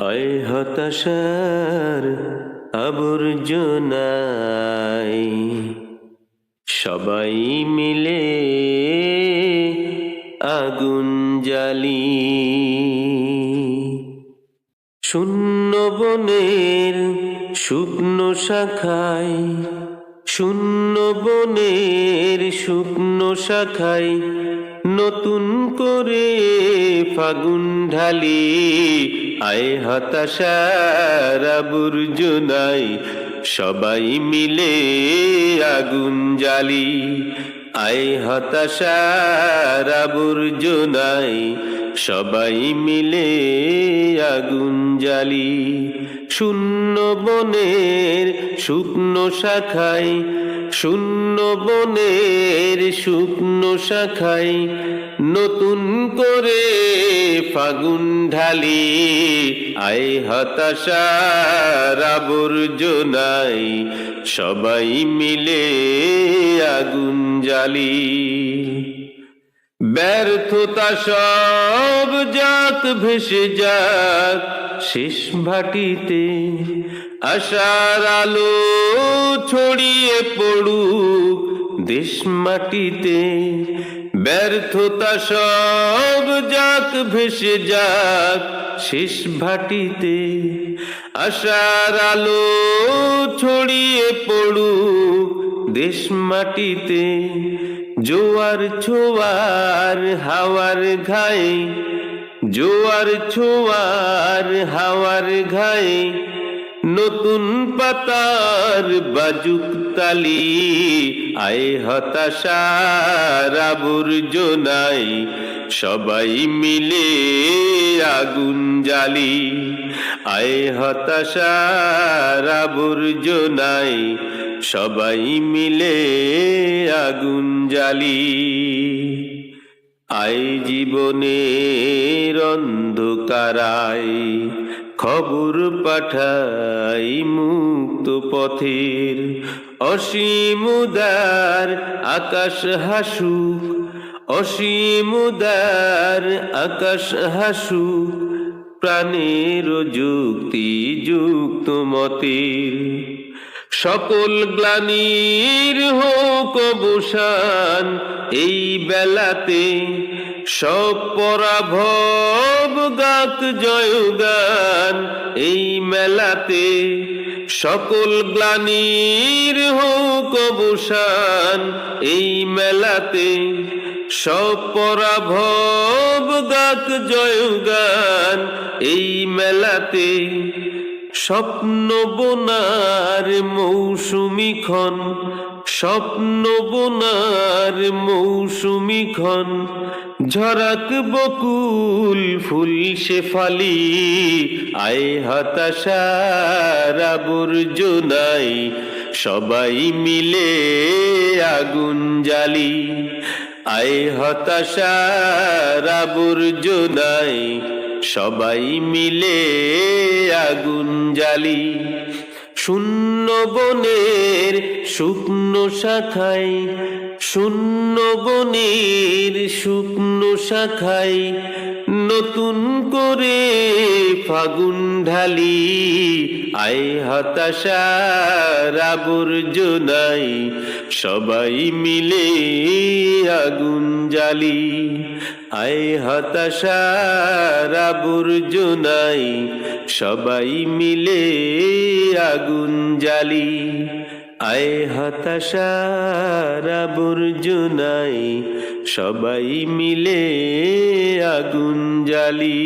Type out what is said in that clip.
আয় হতাশার আবর্জনায় সবাই মিলে আগুন জ্বালি। শূন্য বনের শুকনো শাখায়, শূন্য বনের শুকনো শাখায় নতুন করে ফাগুন ঢালি। আয় হতাশার আবর্জনায় সবাই মিলে আগুন জ্বালি। আয় হতাশার আবর্জনায় সবাই মিলে আগুন জ্বালি। শূন্য বনের শুকনো শাখায়, শূন্য বনের শুকনো শাখায় নতুন করে ফাগুন ঢালি। আয় হতাশার আবর্জনায় সবাই মিলে আগুন জ্বালি। ব্যর্থতা সব যাক ভেসে যাক শেষ ভাটিতে, আশার আলো ছড়িয়ে পড়ুক দেশ মাটিতে। ব্যর্থতা সব যাক ভেসে যাক শেষ ভাটিতে, আশার আলো ছড়িয়ে পড়ুক দেশ মাটিতে। জোয়ার ছোয়ার হাওয়ার ঘায়ে, জোয়ার ছোয়ার হাওয়ার ঘায়ে নতুন পাতার বাজুক তালি। আয় হতাশার আবর্জনায় সবাই মিলে আগুন জ্বালি। আয় হতাশার আবর্জনায় সবাই মিলে আগুন জ্বালি। আয় জীবনের অন্ধকারায় খবর পাঠাই মুক্ত পথের। অসীম উদার আকাশ হাসুক, অসীম উদার আকাশ হাসুক প্রাণের যুক্তি যুক্ত মতের। সকল গ্লানির হোক অবসান এই বেলাতে, সব পরাভব গাক জয়গান এই মেলাতে। সকল গ্লানির হোক অবসান এই মেলাতে, সব পরাভব গাক জয়গান এই মেলাতে। স্বপ্ন বোনার মৌসুমি ক্ষণ, স্বপ্ন বোনার মৌসুমি ক্ষণ ঝরাক বকুল ফুল শেফালি। আয় হতাশার আবর্জনায় সবাই মিলে আগুন জ্বালি। আয় হতাশার আবর্জনায় সবাই মিলে আগুন জ্বালি। শূন্য বনের শুকনো শাখায়, শূন্য বনের শুকনো শাখায় নতুন করে ফাগুন ঢালি। আয় হতাশার আবর্জনায় সবাই মিলে আগুন জ্বালি। আয় হতাশার আবর্জনায় সবাই মিলে আগুন জ্বালি। আয় হতাশার আবর্জনায় সবাই মিলে আগুন জ্বালি।